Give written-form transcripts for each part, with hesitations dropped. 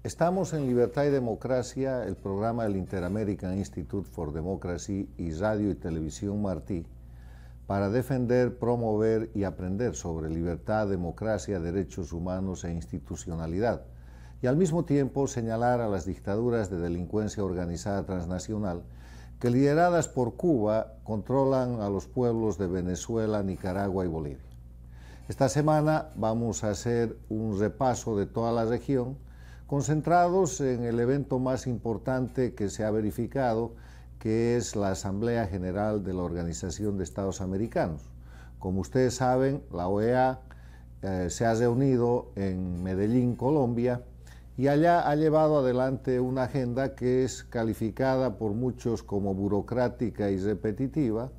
Estamos en Libertad y Democracia, el programa del Inter-American Institute for Democracy y Radio y Televisión Martí, para defender, promover y aprender sobre libertad, democracia, derechos humanos e institucionalidad, y al mismo tiempo señalar a las dictaduras de delincuencia organizada transnacional que, lideradas por Cuba, controlan a los pueblos de Venezuela, Nicaragua y Bolivia. Esta semana vamos a hacer un repaso de toda la región, concentrados en el evento más importante que se ha verificado, que es la Asamblea General de la Organización de Estados Americanos. Como ustedes saben, la OEA se ha reunido en Medellín, Colombia, y allá ha llevado adelante una agenda que es calificada por muchos como burocrática y repetitiva,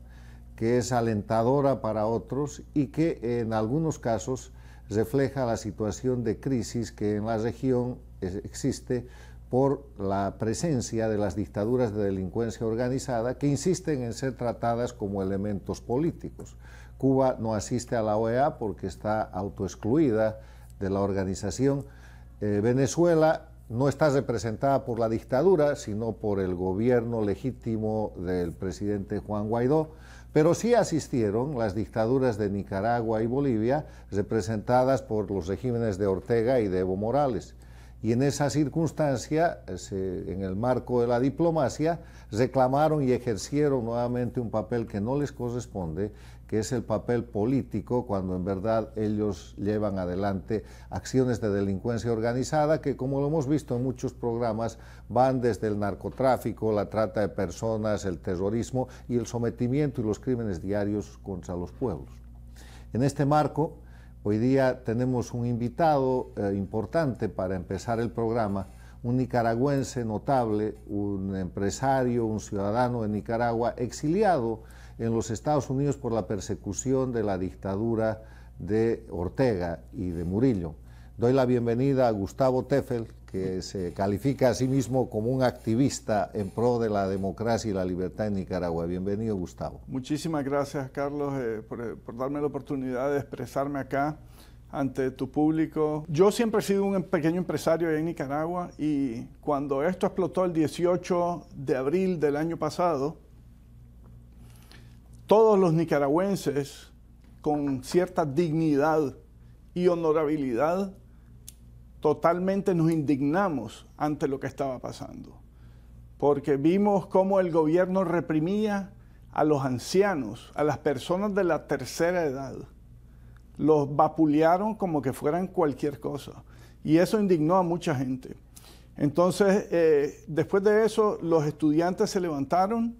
que es alentadora para otros y que en algunos casos refleja la situación de crisis que en la región existe por la presencia de las dictaduras de delincuencia organizada que insisten en ser tratadas como elementos políticos. Cuba no asiste a la OEA porque está autoexcluida de la organización. Venezuela no está representada por la dictadura, sino por el gobierno legítimo del presidente Juan Guaidó, pero sí asistieron las dictaduras de Nicaragua y Bolivia, representadas por los regímenes de Ortega y de Evo Morales. Y en esa circunstancia, en el marco de la diplomacia, reclamaron y ejercieron nuevamente un papel que no les corresponde, que es el papel político, cuando en verdad ellos llevan adelante acciones de delincuencia organizada que, como lo hemos visto en muchos programas, van desde el narcotráfico, la trata de personas, el terrorismo y el sometimiento y los crímenes diarios contra los pueblos. En este marco, hoy día tenemos un invitado importante para empezar el programa, un nicaragüense notable, un empresario, un ciudadano de Nicaragua, exiliado en los Estados Unidos por la persecución de la dictadura de Ortega y de Murillo. Doy la bienvenida a Gustavo Teffel, que se califica a sí mismo como un activista en pro de la democracia y la libertad en Nicaragua. Bienvenido, Gustavo. Muchísimas gracias, Carlos, por darme la oportunidad de expresarme acá ante tu público. Yo siempre he sido un pequeño empresario en Nicaragua y cuando esto explotó el 18 de abril del año pasado, todos los nicaragüenses con cierta dignidad y honorabilidad totalmente nos indignamos ante lo que estaba pasando, porque vimos cómo el gobierno reprimía a los ancianos, a las personas de la tercera edad. Los vapulearon como que fueran cualquier cosa, y eso indignó a mucha gente. Entonces, después de eso, los estudiantes se levantaron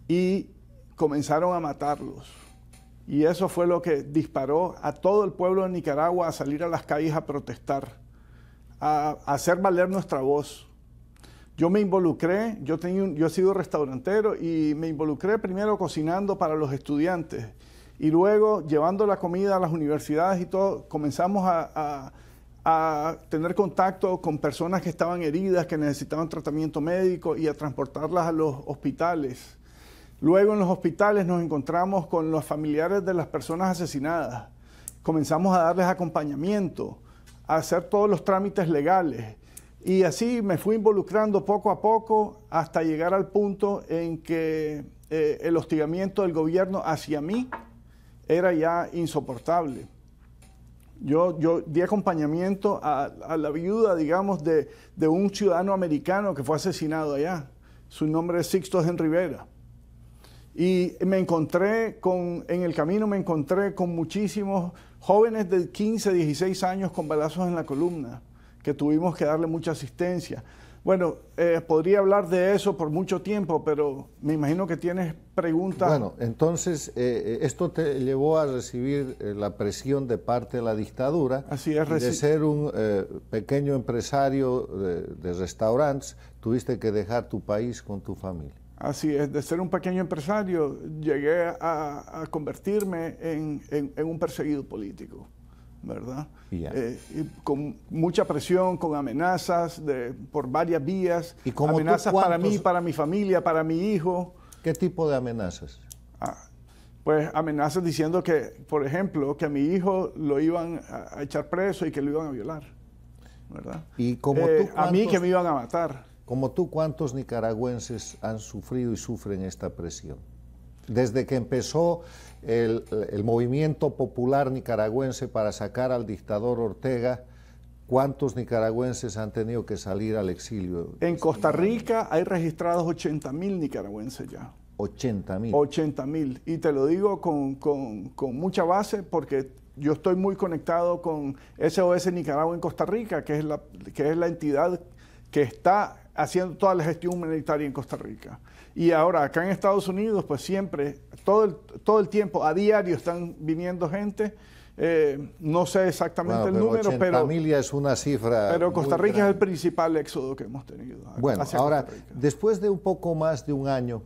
y comenzaron a matarlos. Y eso fue lo que disparó a todo el pueblo de Nicaragua a salir a las calles a protestar, a hacer valer nuestra voz. Yo me involucré, yo he sido restaurantero y me involucré primero cocinando para los estudiantes y luego llevando la comida a las universidades y todo. Comenzamos a tener contacto con personas que estaban heridas, que necesitaban tratamiento médico y a transportarlas a los hospitales. Luego en los hospitales nos encontramos con los familiares de las personas asesinadas. Comenzamos a darles acompañamiento, a hacer todos los trámites legales. Y así me fui involucrando poco a poco hasta llegar al punto en que el hostigamiento del gobierno hacia mí era ya insoportable. Yo di acompañamiento a la viuda, digamos, de un ciudadano americano que fue asesinado allá. Su nombre es Sixto Gen Rivera. Y en el camino me encontré con muchísimos jóvenes de 15, 16 años con balazos en la columna, que tuvimos que darle mucha asistencia. Bueno, podría hablar de eso por mucho tiempo, pero me imagino que tienes preguntas. Bueno, entonces, esto te llevó a recibir la presión de parte de la dictadura. Así es, de ser un pequeño empresario de restaurantes, tuviste que dejar tu país con tu familia. Así es, de ser un pequeño empresario, llegué a convertirme en un perseguido político, ¿verdad? Yeah. Y con mucha presión, con amenazas por varias vías, ¿Y como amenazas para mí, para mi familia, para mi hijo. ¿Qué tipo de amenazas? Pues amenazas diciendo que, por ejemplo, que a mi hijo lo iban a echar preso y que lo iban a violar, ¿verdad? Y como a mí que me iban a matar. Como tú, ¿cuántos nicaragüenses han sufrido y sufren esta presión? Desde que empezó el movimiento popular nicaragüense para sacar al dictador Ortega, ¿cuántos nicaragüenses han tenido que salir al exilio? En Costa Rica hay registrados 80.000 nicaragüenses ya. 80.000. 80.000. Y te lo digo con mucha base porque yo estoy muy conectado con SOS Nicaragua en Costa Rica, que es la entidad que está haciendo toda la gestión humanitaria en Costa Rica. Y ahora acá en Estados Unidos, pues siempre, todo el tiempo, a diario están viniendo gente. No sé exactamente el número, pero 80.000 ya es una cifra. Pero Costa Rica es el principal éxodo que hemos tenido. Bueno, ahora, después de un poco más de un año,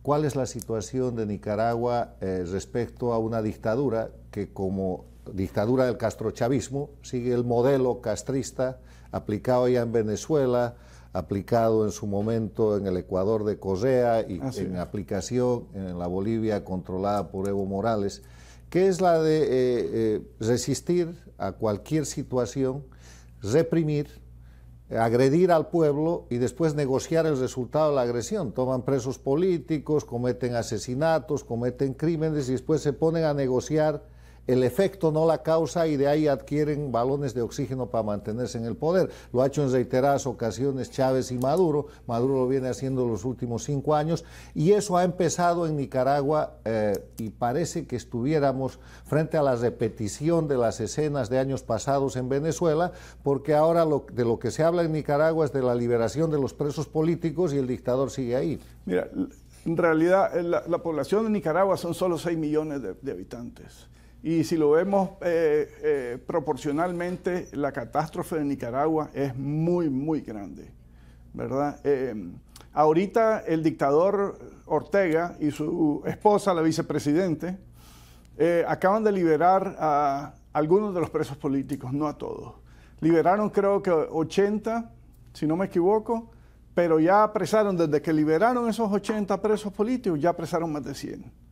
¿cuál es la situación de Nicaragua respecto a una dictadura que, como dictadura del castrochavismo, sigue el modelo castrista aplicado ya en Venezuela, aplicado en su momento en el Ecuador de Correa y en aplicación en la Bolivia controlada por Evo Morales, que es la de resistir a cualquier situación, reprimir, agredir al pueblo y después negociar el resultado de la agresión? Toman presos políticos, cometen asesinatos, cometen crímenes y después se ponen a negociar el efecto, no la causa, y de ahí adquieren balones de oxígeno para mantenerse en el poder. Lo ha hecho en reiteradas ocasiones Chávez y Maduro. Maduro lo viene haciendo los últimos 5 años y eso ha empezado en Nicaragua y parece que estuviéramos frente a la repetición de las escenas de años pasados en Venezuela, porque ahora de lo que se habla en Nicaragua es de la liberación de los presos políticos y el dictador sigue ahí. Mira, en realidad la población de Nicaragua son solo 6 millones de habitantes. Y si lo vemos proporcionalmente, la catástrofe de Nicaragua es muy, muy grande, ¿verdad? Ahorita el dictador Ortega y su esposa, la vicepresidente, acaban de liberar a algunos de los presos políticos, no a todos. Liberaron creo que 80, si no me equivoco, pero ya apresaron, desde que liberaron esos 80 presos políticos, ya apresaron más de 100.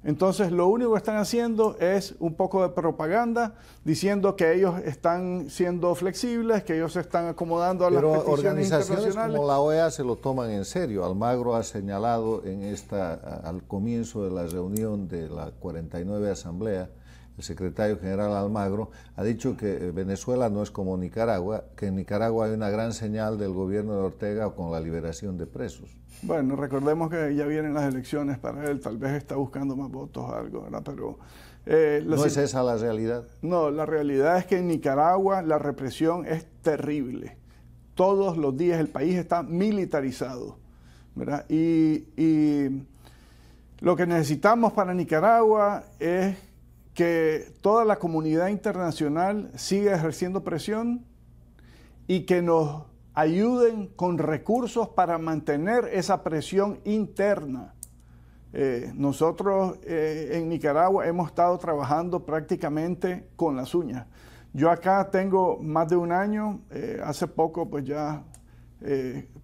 Entonces, lo único que están haciendo es un poco de propaganda, diciendo que ellos están siendo flexibles, que ellos se están acomodando a las peticiones organizaciones internacionales. como la OEA se lo toman en serio. Almagro ha señalado al comienzo de la reunión de la 49 Asamblea, el secretario general Almagro ha dicho que Venezuela no es como Nicaragua, que en Nicaragua hay una gran señal del gobierno de Ortega con la liberación de presos. Bueno, recordemos que ya vienen las elecciones para él, tal vez está buscando más votos o algo, ¿verdad? Pero ¿no es esa la realidad? No, la realidad es que en Nicaragua la represión es terrible. Todos los días el país está militarizado, ¿verdad? Y lo que necesitamos para Nicaragua es que toda la comunidad internacional siga ejerciendo presión y que nos ayuden con recursos para mantener esa presión interna. Nosotros en Nicaragua hemos estado trabajando prácticamente con las uñas. Yo acá tengo más de un año, hace poco pues ya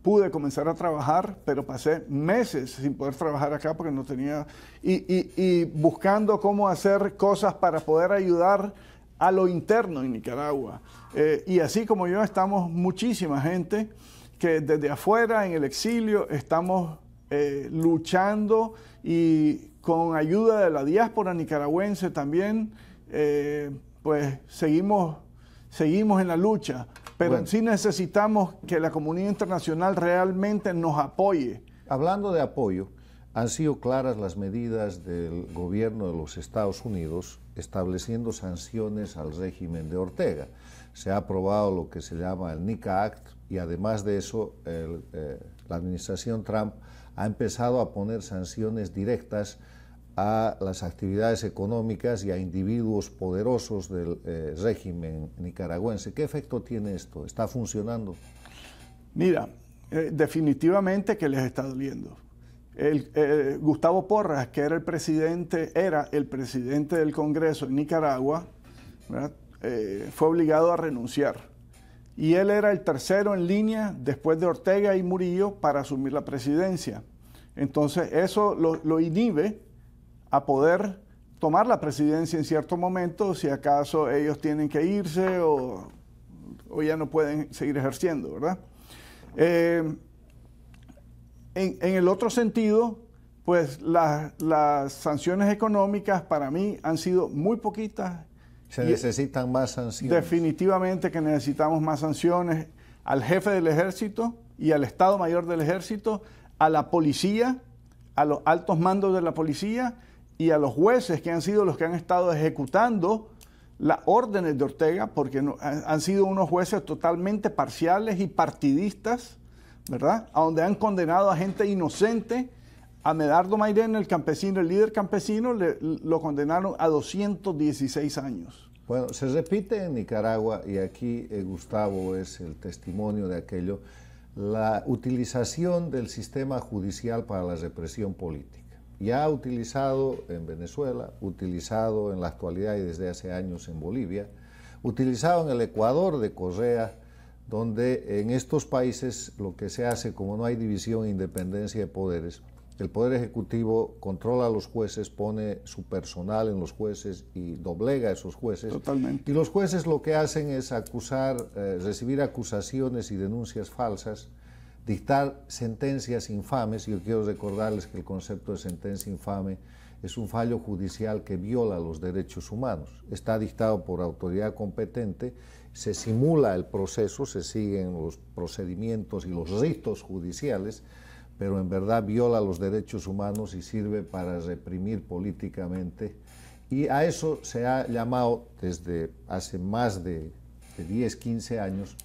pude comenzar a trabajar, pero pasé meses sin poder trabajar acá porque no tenía, y buscando cómo hacer cosas para poder ayudar a lo interno en Nicaragua. Y así como yo, estamos muchísima gente que desde afuera, en el exilio, estamos luchando y con ayuda de la diáspora nicaragüense también, pues seguimos en la lucha. Pero bueno, sí necesitamos que la comunidad internacional realmente nos apoye. Hablando de apoyo, han sido claras las medidas del gobierno de los Estados Unidos estableciendo sanciones al régimen de Ortega. Se ha aprobado lo que se llama el NICA Act y además de eso la administración Trump ha empezado a poner sanciones directas a las actividades económicas y a individuos poderosos del régimen nicaragüense. ¿Qué efecto tiene esto? ¿Está funcionando? Mira, definitivamente que les está doliendo. Gustavo Porras, que era el presidente del Congreso en Nicaragua, fue obligado a renunciar. Y él era el tercero en línea después de Ortega y Murillo para asumir la presidencia. Entonces eso lo inhibe a poder tomar la presidencia en cierto momento, si acaso ellos tienen que irse o o ya no pueden seguir ejerciendo, ¿verdad? En el otro sentido, pues las sanciones económicas para mí han sido muy poquitas. Se necesitan más sanciones. Definitivamente que necesitamos más sanciones al jefe del ejército y al Estado Mayor del Ejército, a la policía, a los altos mandos de la policía y a los jueces que han sido los que han estado ejecutando las órdenes de Ortega, porque han sido unos jueces totalmente parciales y partidistas, ¿verdad? A donde han condenado a gente inocente. A Medardo Mairena, el campesino, el líder campesino, lo condenaron a 216 años. Bueno, se repite en Nicaragua, y aquí Gustavo es el testimonio de aquello, la utilización del sistema judicial para la represión política. Ya utilizado en Venezuela, utilizado en la actualidad y desde hace años en Bolivia, utilizado en el Ecuador de Correa, donde en estos países lo que se hace, como no hay división e independencia de poderes, el Poder Ejecutivo controla a los jueces, pone su personal en los jueces y doblega a esos jueces. Totalmente. Y los jueces lo que hacen es acusar, recibir acusaciones y denuncias falsas, dictar sentencias infames. Yo quiero recordarles que el concepto de sentencia infame es un fallo judicial que viola los derechos humanos. Está dictado por autoridad competente, se simula el proceso, se siguen los procedimientos y los ritos judiciales, pero en verdad viola los derechos humanos y sirve para reprimir políticamente. Y a eso se ha llamado desde hace más de 10, 15 años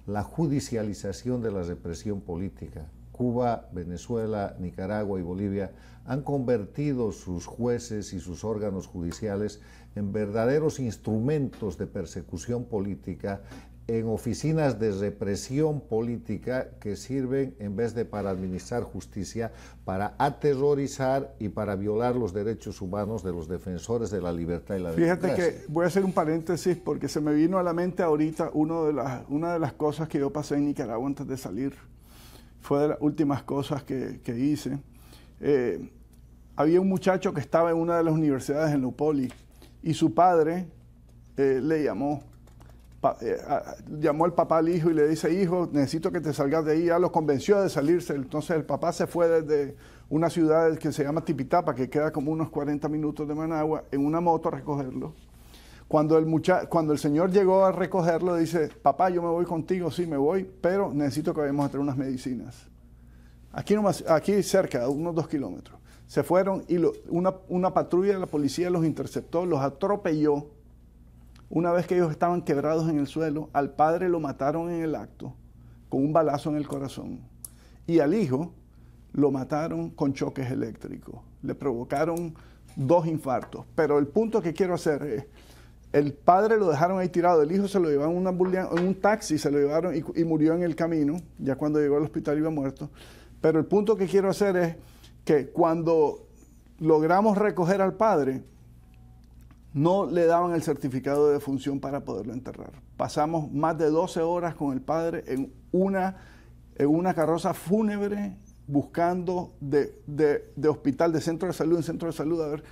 la judicialización de la represión política. Cuba, Venezuela, Nicaragua y Bolivia han convertido sus jueces y sus órganos judiciales en verdaderos instrumentos de persecución política, en oficinas de represión política que sirven, en vez de para administrar justicia, para aterrorizar y para violar los derechos humanos de los defensores de la libertad y la democracia. Fíjate que voy a hacer un paréntesis porque se me vino a la mente ahorita una de las cosas que yo pasé en Nicaragua antes de salir. Fue de las últimas cosas que hice. Había un muchacho que estaba en una de las universidades en Lupoli y su padre le llamó al papá al hijo y le dice: hijo, necesito que te salgas de ahí. Ya lo convenció de salirse. Entonces el papá se fue desde una ciudad que se llama Tipitapa, que queda como unos 40 minutos de Managua, en una moto a recogerlo. Cuando el señor llegó a recogerlo, dice: papá, yo me voy contigo. Sí, me voy, pero necesito que vayamos a traer unas medicinas. Aquí cerca, a unos 2 kilómetros. Se fueron y una patrulla de la policía los interceptó, los atropelló. Una vez que ellos estaban quebrados en el suelo, al padre lo mataron en el acto con un balazo en el corazón. Y al hijo lo mataron con choques eléctricos. Le provocaron 2 infartos. Pero el punto que quiero hacer es: el padre lo dejaron ahí tirado, el hijo se lo llevaron en un taxi, se lo llevaron y murió en el camino. Ya cuando llegó al hospital iba muerto. Pero el punto que quiero hacer es que cuando logramos recoger al padre, no le daban el certificado de defunción para poderlo enterrar. Pasamos más de 12 horas con el padre en una carroza fúnebre buscando de hospital, de centro de salud en centro de salud, a ver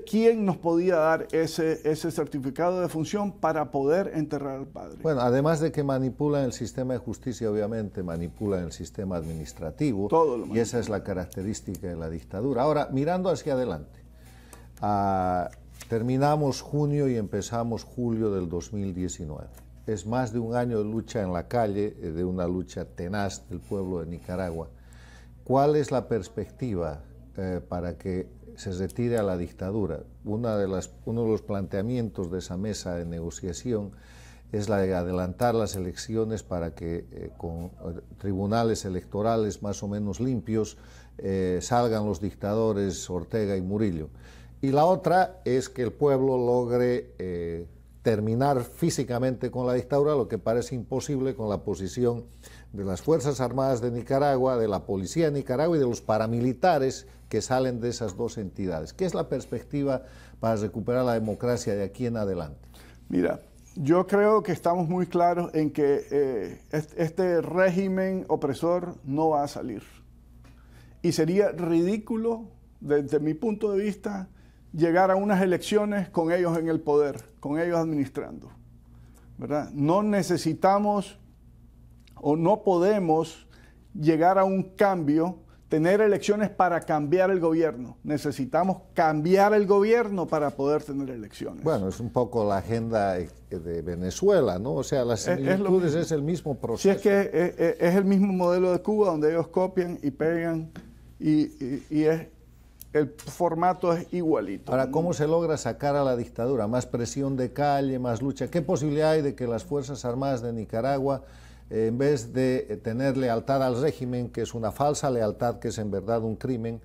quién nos podía dar ese certificado de defunción para poder enterrar al padre. Bueno, además de que manipulan el sistema de justicia, obviamente manipulan el sistema administrativo. Todo lo y esa es la característica de la dictadura. Ahora, mirando hacia adelante, terminamos junio y empezamos julio del 2019. Es más de un año de lucha en la calle, de una lucha tenaz del pueblo de Nicaragua. ¿Cuál es la perspectiva para que se retire a la dictadura? Uno de los planteamientos de esa mesa de negociación es la de adelantar las elecciones para que con tribunales electorales más o menos limpios salgan los dictadores Ortega y Murillo. Y la otra es que el pueblo logre terminar físicamente con la dictadura, lo que parece imposible con la posición de las Fuerzas Armadas de Nicaragua, de la Policía de Nicaragua y de los paramilitares que salen de esas dos entidades. ¿Qué es la perspectiva para recuperar la democracia de aquí en adelante? Mira, yo creo que estamos muy claros en que este régimen opresor no va a salir. Y sería ridículo, desde mi punto de vista, llegar a unas elecciones con ellos en el poder, con ellos administrando. ¿verdad? No necesitamos o no podemos llegar a un cambio, tener elecciones para cambiar el gobierno. Necesitamos cambiar el gobierno para poder tener elecciones. Bueno, es un poco la agenda de Venezuela, ¿no? O sea, las similitudes es el mismo proceso. Sí, es que es el mismo modelo de Cuba, donde ellos copian y pegan y el formato es igualito. Ahora, ¿cómo se logra sacar a la dictadura? ¿Más presión de calle, más lucha? ¿Qué posibilidad hay de que las Fuerzas Armadas de Nicaragua, en vez de tener lealtad al régimen, que es una falsa lealtad, que es en verdad un crimen,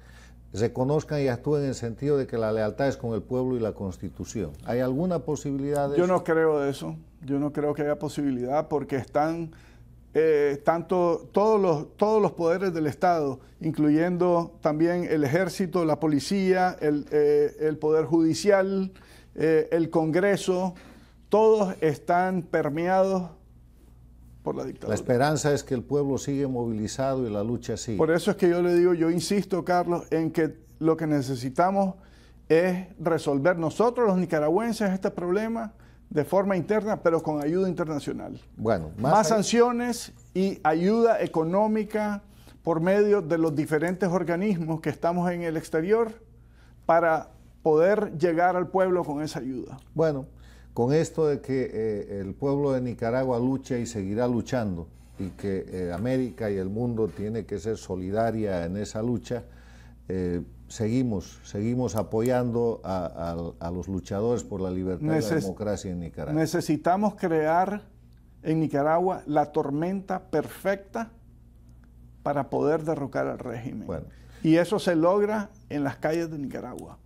reconozcan y actúen en el sentido de que la lealtad es con el pueblo y la Constitución? ¿Hay alguna posibilidad de eso? Yo no creo de eso. Yo no creo que haya posibilidad porque están todos los poderes del Estado, incluyendo también el ejército, la policía, el poder judicial, el Congreso, todos están permeados por la dictadura. La esperanza es que el pueblo sigue movilizado y la lucha sigue. Por eso es que yo le digo, yo insisto, Carlos, en que lo que necesitamos es resolver nosotros los nicaragüenses este problema de forma interna, pero con ayuda internacional. Bueno, más sanciones y ayuda económica por medio de los diferentes organismos que estamos en el exterior para poder llegar al pueblo con esa ayuda. Bueno, con esto de que el pueblo de Nicaragua lucha y seguirá luchando y que América y el mundo tiene que ser solidaria en esa lucha, seguimos apoyando a los luchadores por la libertad y la democracia en Nicaragua. Necesitamos crear en Nicaragua la tormenta perfecta para poder derrocar al régimen. Bueno. Y eso se logra en las calles de Nicaragua,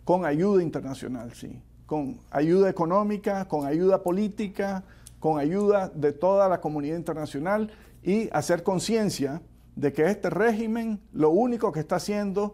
con ayuda internacional, sí, con ayuda económica, con ayuda política, con ayuda de toda la comunidad internacional y hacer conciencia de que este régimen lo único que está haciendo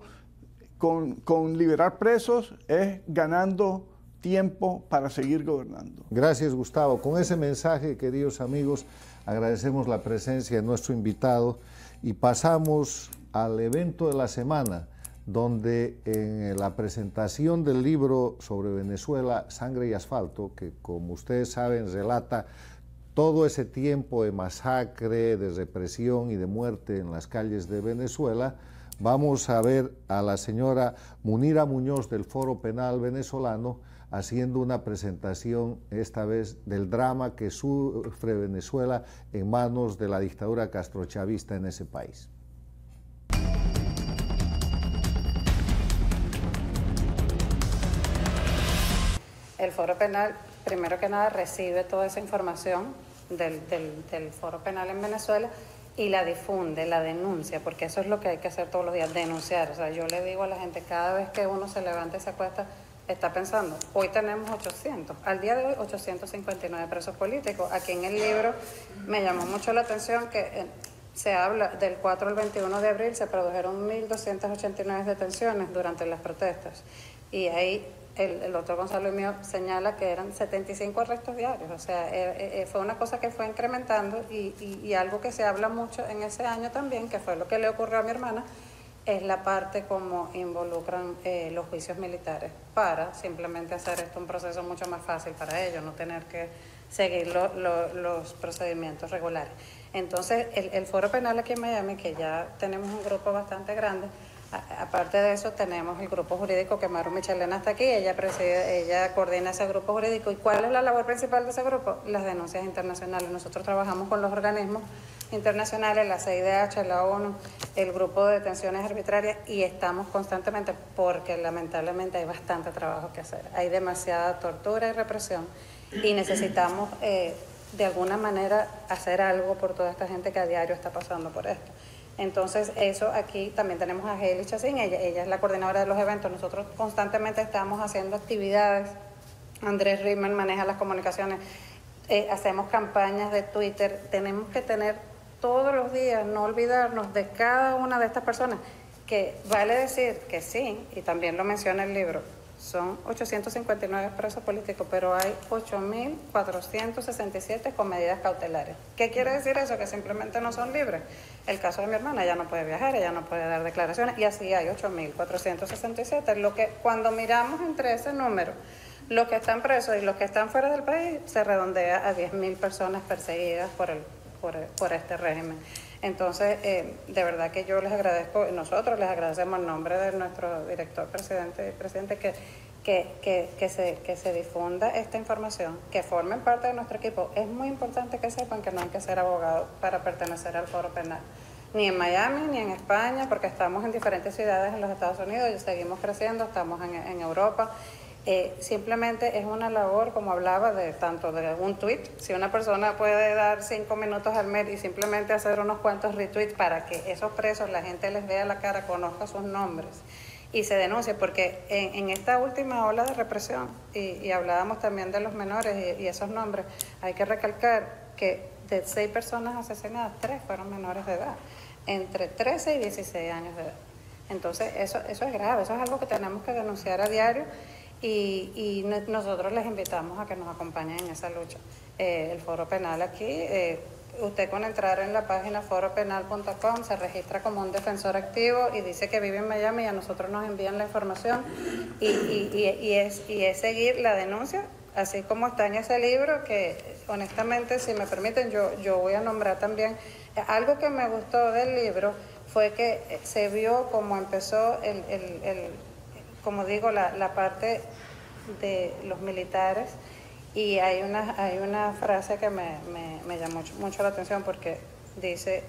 con liberar presos es ganando tiempo para seguir gobernando. Gracias, Gustavo. Con ese mensaje, queridos amigos, agradecemos la presencia de nuestro invitado y pasamos al evento de la semana, donde en la presentación del libro sobre Venezuela, Sangre y Asfalto, que como ustedes saben relata todo ese tiempo de masacre, de represión y de muerte en las calles de Venezuela, vamos a ver a la señora Munira Muñoz del Foro Penal Venezolano haciendo una presentación, esta vez del drama que sufre Venezuela en manos de la dictadura castrochavista en ese país. El Foro Penal, primero que nada, recibe toda esa información del Foro Penal en Venezuela y la difunde, la denuncia, porque eso es lo que hay que hacer todos los días, denunciar. O sea, yo le digo a la gente, cada vez que uno se levanta y se acuesta, está pensando, hoy tenemos 800, al día de hoy 859 presos políticos. Aquí en el libro me llamó mucho la atención que se habla del 4 al 21 de abril, se produjeron 1.289 detenciones durante las protestas. Y ahí el doctor Gonzalo y mío señala que eran 75 arrestos diarios. O sea, fue una cosa que fue incrementando y algo que se habla mucho en ese año también, que fue lo que le ocurrió a mi hermana, es la parte como involucran los juicios militares para simplemente hacer esto un proceso mucho más fácil para ellos, no tener que seguir los procedimientos regulares. Entonces, el Foro Penal aquí en Miami, que ya tenemos un grupo bastante grande, aparte de eso tenemos el grupo jurídico que Maru Michelena está aquí, ella coordina ese grupo jurídico. ¿Y cuál es la labor principal de ese grupo? Las denuncias internacionales. Nosotros trabajamos con los organismos internacionales, la CIDH, la ONU, el grupo de detenciones arbitrarias, y estamos constantemente, porque lamentablemente hay bastante trabajo que hacer. Hay demasiada tortura y represión y necesitamos de alguna manera hacer algo por toda esta gente que a diario está pasando por esto. Entonces, eso aquí también tenemos a Heli Chacín, ella es la coordinadora de los eventos. Nosotros constantemente estamos haciendo actividades. Andrés Rimmel maneja las comunicaciones, hacemos campañas de Twitter. Tenemos que tener todos los días, no olvidarnos de cada una de estas personas, que vale decir que sí, y también lo menciona el libro, son 859 presos políticos, pero hay 8.467 con medidas cautelares. ¿Qué quiere decir eso? Que simplemente no son libres. El caso de mi hermana, ella no puede viajar, ella no puede dar declaraciones, y así hay 8.467. Lo que cuando miramos entre ese número, los que están presos y los que están fuera del país se redondea a 10.000 personas perseguidas por este régimen. Entonces, de verdad que yo les agradezco, nosotros les agradecemos en nombre de nuestro director presidente que se difunda esta información, que formen parte de nuestro equipo. Es muy importante que sepan que no hay que ser abogado para pertenecer al Foro Penal, ni en Miami, ni en España, porque estamos en diferentes ciudades en los Estados Unidos y seguimos creciendo, estamos en Europa. Simplemente es una labor, como hablaba, tanto de un tweet, si una persona puede dar 5 minutos al mes y simplemente hacer unos cuantos retweets para que esos presos, la gente les vea la cara, conozca sus nombres y se denuncie, porque en esta última ola de represión, y hablábamos también de los menores y esos nombres, hay que recalcar que de 6 personas asesinadas, 3 fueron menores de edad, entre 13 y 16 años de edad. Entonces eso es grave, eso es algo que tenemos que denunciar a diario. Y nosotros les invitamos a que nos acompañen en esa lucha. El Foro Penal aquí, usted con entrar en la página foropenal.com se registra como un defensor activo y dice que vive en Miami y a nosotros nos envían la información y es seguir la denuncia, así como está en ese libro, que honestamente, si me permiten, yo voy a nombrar también. Algo que me gustó del libro fue que se vio cómo empezó como digo, la parte de los militares, y hay una frase que me llamó mucho la atención, porque dice,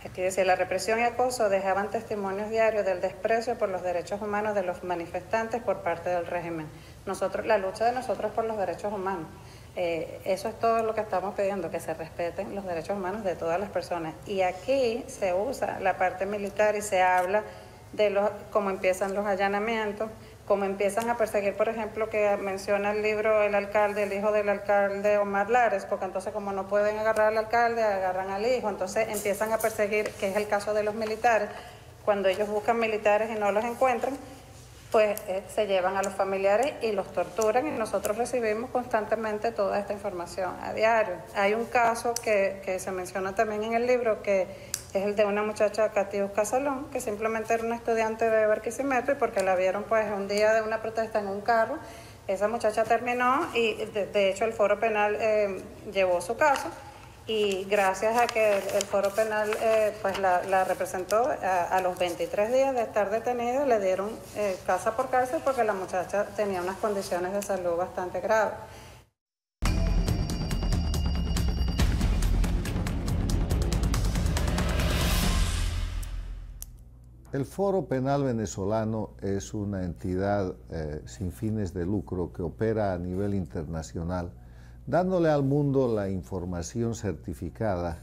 aquí dice, la represión y acoso dejaban testimonios diarios del desprecio por los derechos humanos de los manifestantes por parte del régimen. La lucha de nosotros por los derechos humanos. Eso es todo lo que estamos pidiendo, que se respeten los derechos humanos de todas las personas. Y aquí se usa la parte militar y se habla de cómo empiezan los allanamientos, cómo empiezan a perseguir, por ejemplo, que menciona el libro el hijo del alcalde Omar Lares, porque entonces como no pueden agarrar al alcalde, agarran al hijo, entonces empiezan a perseguir, que es el caso de los militares, cuando ellos buscan militares y no los encuentran, pues se llevan a los familiares y los torturan, y nosotros recibimos constantemente toda esta información a diario. Hay un caso que se menciona también en el libro, que es el de una muchacha, Catius Casalón, que simplemente era una estudiante de Barquisimeto, y porque la vieron pues un día de una protesta en un carro, esa muchacha terminó y de hecho el Foro Penal llevó su caso, y gracias a que el Foro Penal pues la representó, a los 23 días de estar detenida le dieron casa por cárcel, porque la muchacha tenía unas condiciones de salud bastante graves. El Foro Penal Venezolano es una entidad sin fines de lucro que opera a nivel internacional, dándole al mundo la información certificada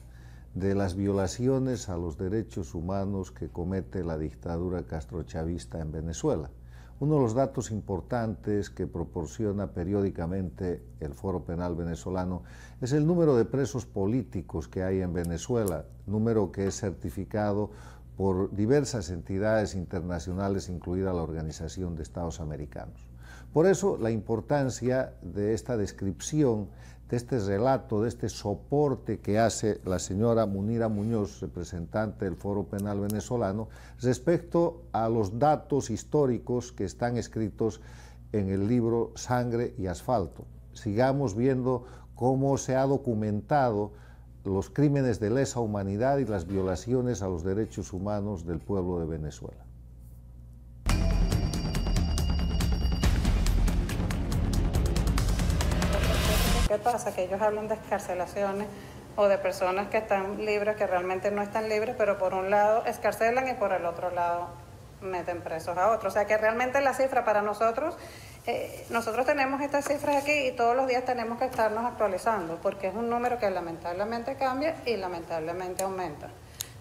de las violaciones a los derechos humanos que comete la dictadura castrochavista en Venezuela. Uno de los datos importantes que proporciona periódicamente el Foro Penal Venezolano es el número de presos políticos que hay en Venezuela, número que es certificado por diversas entidades internacionales, incluida la Organización de Estados Americanos. Por eso, la importancia de esta descripción, de este relato, de este soporte que hace la señora Munira Muñoz, representante del Foro Penal Venezolano, respecto a los datos históricos que están escritos en el libro Sangre y Asfalto. Sigamos viendo cómo se ha documentado los crímenes de lesa humanidad y las violaciones a los derechos humanos del pueblo de Venezuela. ¿Qué pasa? Que ellos hablan de excarcelaciones o de personas que están libres, que realmente no están libres, pero por un lado excarcelan y por el otro lado meten presos a otros. O sea que realmente la cifra para nosotros, nosotros tenemos estas cifras aquí y todos los días tenemos que estarnos actualizando, porque es un número que lamentablemente cambia y lamentablemente aumenta.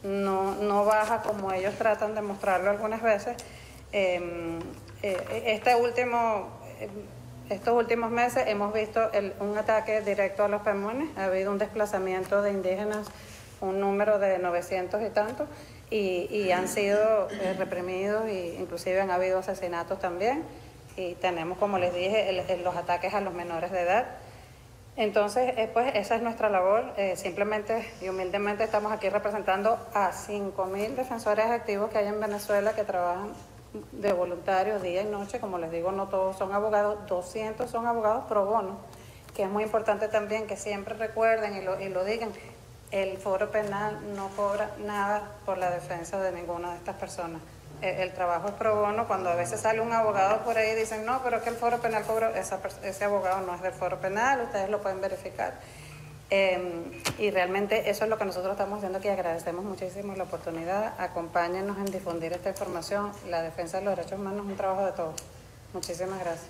No baja como ellos tratan de mostrarlo algunas veces. Estos últimos meses hemos visto un ataque directo a los Pemones, ha habido un desplazamiento de indígenas, un número de 900 y tantos, y han sido reprimidos, e inclusive han habido asesinatos también, y tenemos, como les dije, los ataques a los menores de edad. Entonces, pues esa es nuestra labor. Simplemente y humildemente estamos aquí representando a 5.000 defensores activos que hay en Venezuela, que trabajan de voluntarios día y noche. Como les digo, no todos son abogados, 200 son abogados pro bono, que es muy importante también que siempre recuerden y lo digan. El Foro Penal no cobra nada por la defensa de ninguna de estas personas. El trabajo es pro bono. Cuando a veces sale un abogado por ahí y dicen, no, pero es que el Foro Penal cobró, ese abogado no es del Foro Penal, ustedes lo pueden verificar. Y realmente eso es lo que nosotros estamos haciendo aquí. Agradecemos muchísimo la oportunidad. Acompáñenos en difundir esta información. La defensa de los derechos humanos es un trabajo de todos. Muchísimas gracias.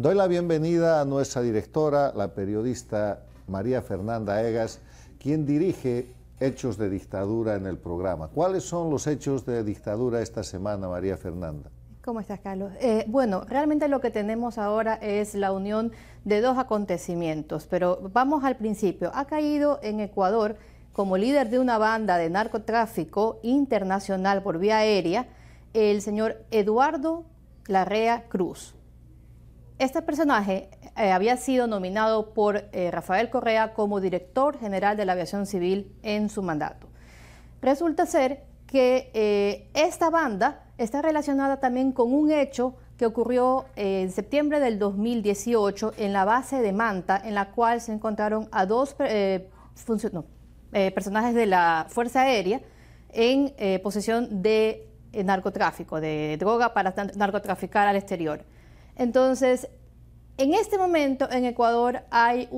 Doy la bienvenida a nuestra directora, la periodista María Fernanda Egas, quien dirige Hechos de Dictadura en el programa. ¿Cuáles son los hechos de dictadura esta semana, María Fernanda? ¿Cómo estás, Carlos? Bueno, realmente lo que tenemos ahora es la unión de dos acontecimientos, pero vamos al principio. Ha caído en Ecuador como líder de una banda de narcotráfico internacional por vía aérea el señor Eduardo Larrea Cruz. Este personaje había sido nominado por Rafael Correa como director general de la aviación civil en su mandato. Resulta ser que esta banda está relacionada también con un hecho que ocurrió en septiembre del 2018 en la base de Manta, en la cual se encontraron a dos personajes de la Fuerza Aérea en posesión de narcotráfico, de droga para narcotraficar al exterior. Entonces, en este momento en Ecuador hay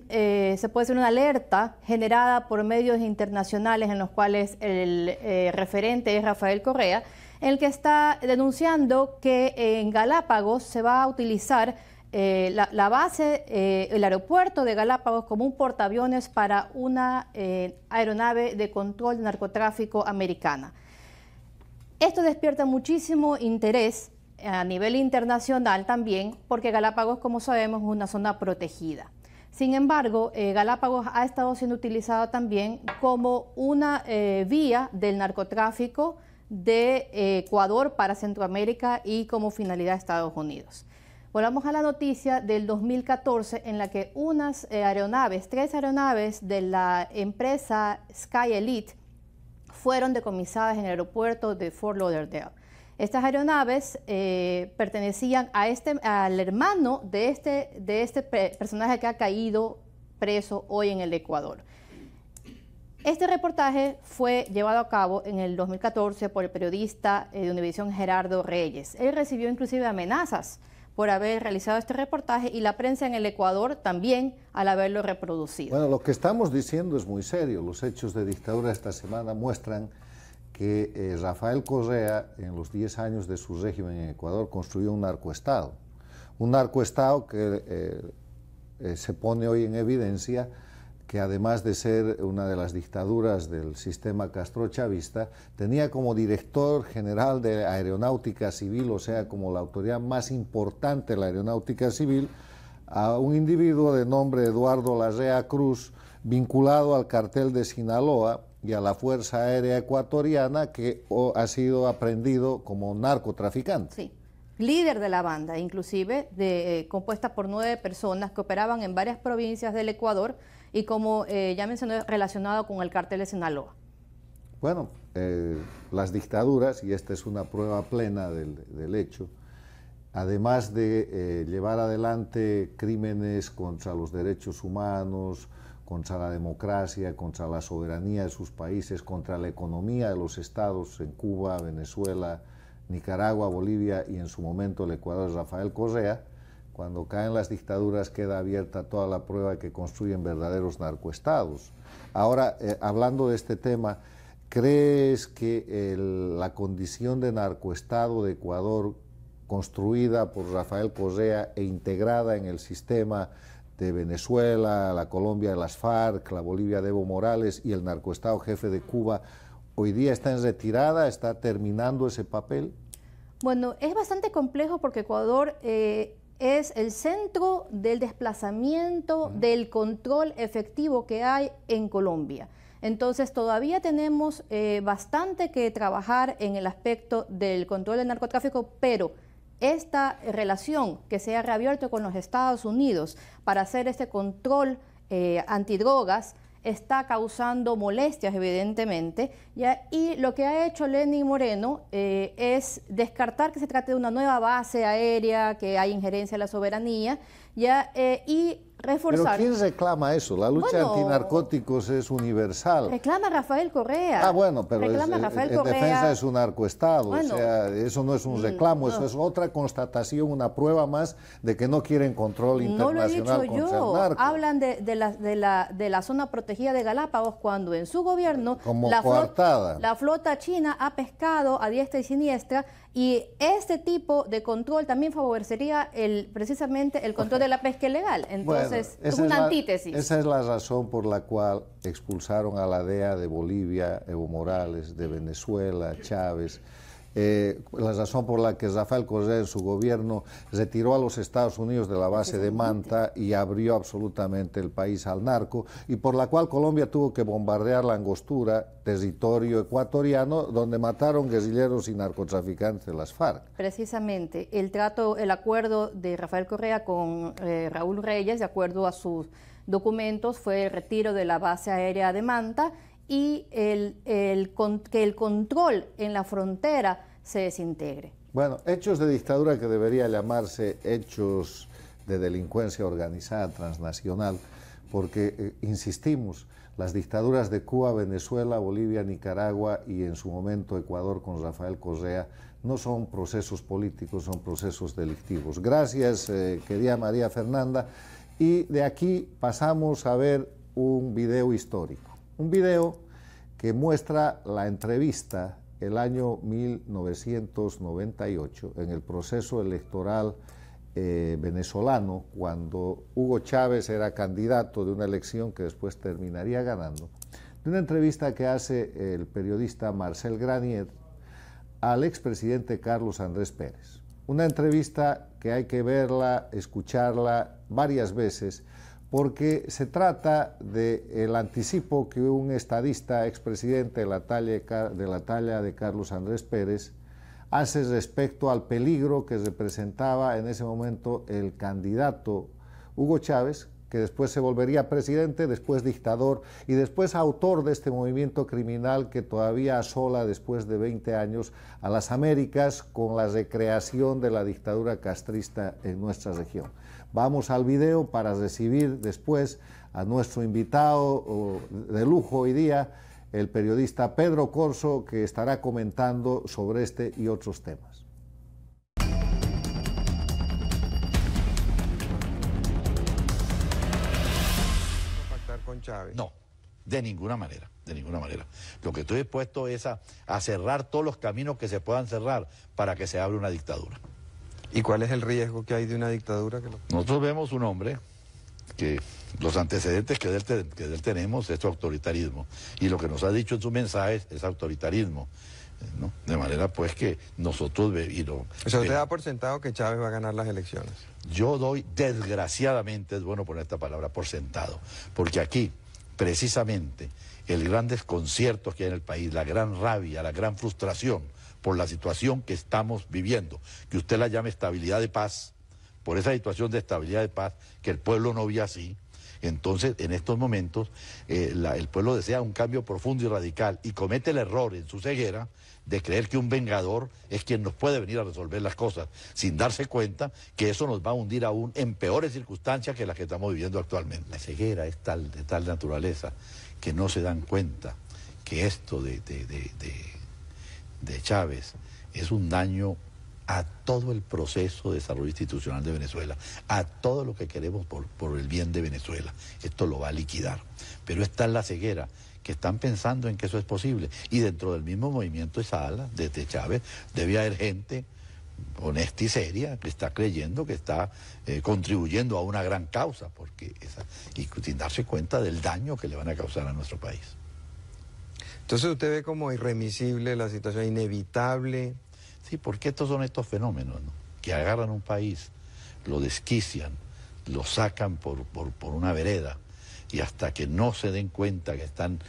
se puede decir una alerta generada por medios internacionales en los cuales el referente es Rafael Correa, en el que está denunciando que en Galápagos se va a utilizar la base, el aeropuerto de Galápagos como un portaaviones para una aeronave de control de narcotráfico americana. Esto despierta muchísimo interés a nivel internacional también, porque Galápagos, como sabemos, es una zona protegida. Sin embargo, Galápagos ha estado siendo utilizado también como una vía del narcotráfico de Ecuador para Centroamérica y como finalidad Estados Unidos. Volvamos a la noticia del 2014 en la que tres aeronaves de la empresa Sky Elite fueron decomisadas en el aeropuerto de Fort Lauderdale. Estas aeronaves pertenecían al hermano de este personaje que ha caído preso hoy en el Ecuador. Este reportaje fue llevado a cabo en el 2014 por el periodista de Univisión Gerardo Reyes. Él recibió inclusive amenazas por haber realizado este reportaje y la prensa en el Ecuador también al haberlo reproducido. Bueno, lo que estamos diciendo es muy serio. Los hechos de dictadura esta semana muestran que Rafael Correa, en los 10 años de su régimen en Ecuador, construyó un narcoestado. Un narcoestado que se pone hoy en evidencia que, además de ser una de las dictaduras del sistema castrochavista, tenía como director general de Aeronáutica Civil, o sea, como la autoridad más importante de la Aeronáutica Civil, a un individuo de nombre Eduardo Larrea Cruz, vinculado al cartel de Sinaloa y a la Fuerza Aérea Ecuatoriana, que ha sido aprehendido como narcotraficante. Sí, líder de la banda, inclusive compuesta por 9 personas que operaban en varias provincias del Ecuador y, como ya mencioné, relacionado con el cartel de Sinaloa. Bueno, las dictaduras, y esta es una prueba plena del hecho, además de llevar adelante crímenes contra los derechos humanos, contra la democracia, contra la soberanía de sus países, contra la economía de los estados en Cuba, Venezuela, Nicaragua, Bolivia y en su momento el Ecuador de Rafael Correa. Cuando caen las dictaduras queda abierta toda la prueba de que construyen verdaderos narcoestados. Ahora, hablando de este tema, ¿crees que la condición de narcoestado de Ecuador, construida por Rafael Correa e integrada en el sistema de Venezuela, la Colombia de las FARC, la Bolivia de Evo Morales y el narcoestado jefe de Cuba, hoy día está en retirada, está terminando ese papel? Bueno, es bastante complejo porque Ecuador es el centro del desplazamiento, del control efectivo que hay en Colombia. Entonces todavía tenemos bastante que trabajar en el aspecto del control del narcotráfico, pero esta relación que se ha reabierto con los Estados Unidos para hacer este control antidrogas está causando molestias, evidentemente, ¿ya? Y lo que ha hecho Lenín Moreno es descartar que se trate de una nueva base aérea, que hay injerencia en la soberanía, ¿ya? Y reforzar. ¿Pero quién reclama eso? La lucha antinarcóticos es universal. Reclama Rafael Correa. Ah, bueno, pero en defensa es un narcoestado. Bueno, o sea, eso no es un reclamo, eso es otra constatación, una prueba más de que no quieren control internacional contra el narco. Hablan de la zona protegida de Galápagos cuando en su gobierno como la flota china ha pescado a diestra y siniestra, y este tipo de control también favorecería precisamente el control de la pesca ilegal. Entonces, es una antítesis. Esa es la razón por la cual expulsaron a la DEA de Bolivia, Evo Morales, de Venezuela, Chávez. La razón por la que Rafael Correa en su gobierno retiró a los Estados Unidos de la base de Manta y abrió absolutamente el país al narco, y por la cual Colombia tuvo que bombardear la Angostura, territorio ecuatoriano, donde mataron guerrilleros y narcotraficantes de las FARC. Precisamente, el acuerdo de Rafael Correa con Raúl Reyes, de acuerdo a sus documentos, fue el retiro de la base aérea de Manta y que el control en la frontera se desintegre. Bueno, hechos de dictadura que debería llamarse hechos de delincuencia organizada transnacional, porque, insistimos, las dictaduras de Cuba, Venezuela, Bolivia, Nicaragua y en su momento Ecuador con Rafael Correa no son procesos políticos, son procesos delictivos. Gracias, querida María Fernanda. Y de aquí pasamos a ver un video histórico. Un video que muestra la entrevista el año 1998 en el proceso electoral venezolano, cuando Hugo Chávez era candidato de una elección que después terminaría ganando, de una entrevista que hace el periodista Marcel Granier al expresidente Carlos Andrés Pérez. Una entrevista que hay que verla, escucharla varias veces, porque se trata del anticipo que un estadista expresidente de la talla de Carlos Andrés Pérez hace respecto al peligro que representaba en ese momento el candidato Hugo Chávez, que después se volvería presidente, después dictador y después autor de este movimiento criminal que todavía asola después de 20 años a las Américas con la recreación de la dictadura castrista en nuestra región. Vamos al video para recibir después a nuestro invitado de lujo hoy día, el periodista Pedro Corso, que estará comentando sobre este y otros temas. ¿Pactar con Chávez? No, de ninguna manera, de ninguna manera. Lo que estoy dispuesto es a cerrar todos los caminos que se puedan cerrar para que se abra una dictadura. ¿Y cuál es el riesgo que hay de una dictadura? Nosotros vemos un hombre que los antecedentes que de él tenemos es su autoritarismo, y lo que nos ha dicho en su mensaje es autoritarismo, ¿no? De manera pues que nosotros... O sea, ¿usted da por sentado que Chávez va a ganar las elecciones? Yo doy, desgraciadamente, es bueno poner esta palabra, por sentado, porque aquí, precisamente, el gran desconcierto que hay en el país, la gran rabia, la gran frustración por la situación que estamos viviendo, que usted la llame estabilidad de paz, por esa situación de estabilidad de paz que el pueblo no vio así. Entonces, en estos momentos, el pueblo desea un cambio profundo y radical y comete el error en su ceguera de creer que un vengador es quien nos puede venir a resolver las cosas, sin darse cuenta que eso nos va a hundir aún en peores circunstancias que las que estamos viviendo actualmente. La ceguera es de tal naturaleza que no se dan cuenta que esto de Chávez es un daño a todo el proceso de desarrollo institucional de Venezuela, a todo lo que queremos por el bien de Venezuela. Esto lo va a liquidar. Pero esta es la ceguera, que están pensando en que eso es posible. Y dentro del mismo movimiento de Sala, de Chávez, debe haber gente honesta y seria que está creyendo que está contribuyendo a una gran causa, y sin darse cuenta del daño que le van a causar a nuestro país. Entonces usted ve como irremisible la situación, inevitable. Sí, porque estos son estos fenómenos, ¿no?, que agarran un país, lo desquician, lo sacan por una vereda, y hasta que no se den cuenta que están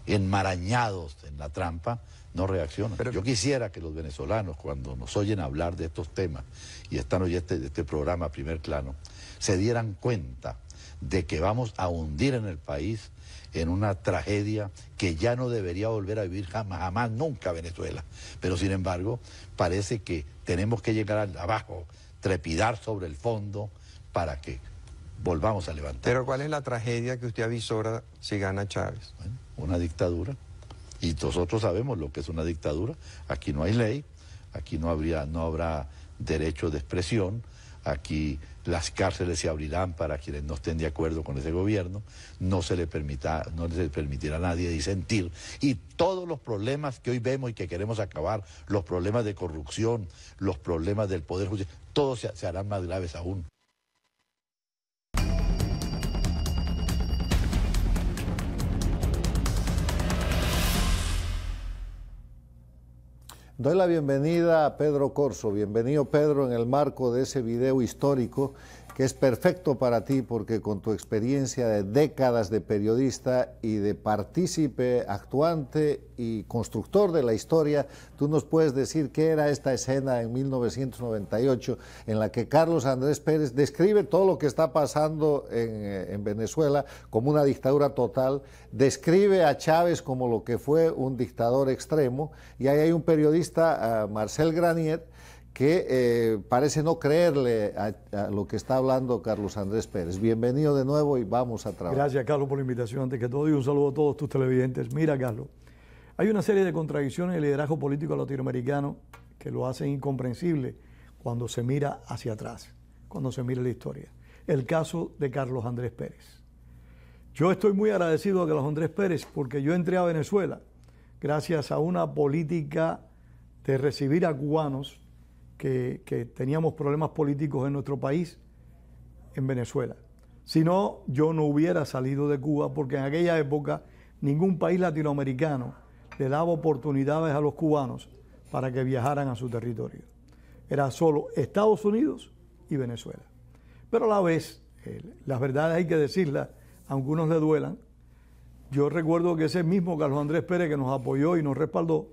enmarañados en la trampa, no reaccionan. Pero yo quisiera que los venezolanos, cuando nos oyen hablar de estos temas y están oyendo este programa Primer Plano, se dieran cuenta de que vamos a hundir en el país en una tragedia que ya no debería volver a vivir jamás, nunca Venezuela. Pero sin embargo, parece que tenemos que llegar abajo, trepidar sobre el fondo para que volvamos a levantar. Pero ¿cuál es la tragedia que usted avisora si gana Chávez? Bueno, una dictadura. Y nosotros sabemos lo que es una dictadura. Aquí no hay ley, aquí no habrá derecho de expresión, aquí las cárceles se abrirán para quienes no estén de acuerdo con ese gobierno, no se le permitirá a nadie disentir, y todos los problemas que hoy vemos y que queremos acabar, los problemas de corrupción, los problemas del poder judicial, todos se harán más graves aún. Doy la bienvenida a Pedro Corso. Bienvenido, Pedro, en el marco de ese video histórico que es perfecto para ti porque con tu experiencia de décadas de periodista y de partícipe, actuante y constructor de la historia, tú nos puedes decir qué era esta escena en 1998 en la que Carlos Andrés Pérez describe todo lo que está pasando en Venezuela como una dictadura total, describe a Chávez como lo que fue un dictador extremo, y ahí hay un periodista, Marcel Granier, que parece no creerle a lo que está hablando Carlos Andrés Pérez. Bienvenido de nuevo y vamos a trabajar. Gracias, Carlos, por la invitación. Antes que todo, y un saludo a todos tus televidentes. Mira, Carlos, hay una serie de contradicciones en el liderazgo político latinoamericano que lo hacen incomprensible cuando se mira hacia atrás, cuando se mira la historia. El caso de Carlos Andrés Pérez. Yo estoy muy agradecido a Carlos Andrés Pérez porque yo entré a Venezuela gracias a una política de recibir a cubanos que teníamos problemas políticos en nuestro país, en Venezuela. Si no, yo no hubiera salido de Cuba, porque en aquella época ningún país latinoamericano le daba oportunidades a los cubanos para que viajaran a su territorio. Era solo Estados Unidos y Venezuela. Pero a la vez, las verdades hay que decirlas, aunque unos le duelan. Yo recuerdo que ese mismo Carlos Andrés Pérez que nos apoyó y nos respaldó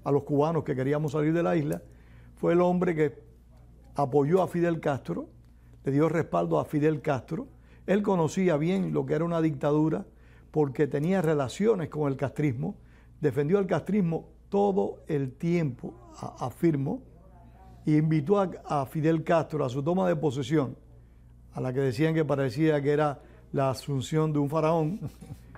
a los cubanos que queríamos salir de la isla, fue el hombre que apoyó a Fidel Castro, le dio respaldo a Fidel Castro. Él conocía bien lo que era una dictadura porque tenía relaciones con el castrismo, defendió al castrismo todo el tiempo, afirmó, y invitó a Fidel Castro a su toma de posesión, a la que decían que parecía que era la asunción de un faraón,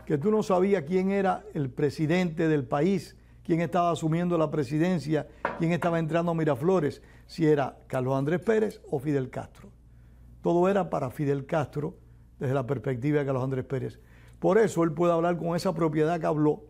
que tú no sabías quién era el presidente del país, quién estaba asumiendo la presidencia, quién estaba entrando a Miraflores, si era Carlos Andrés Pérez o Fidel Castro. Todo era para Fidel Castro desde la perspectiva de Carlos Andrés Pérez. Por eso él puede hablar con esa propiedad que habló,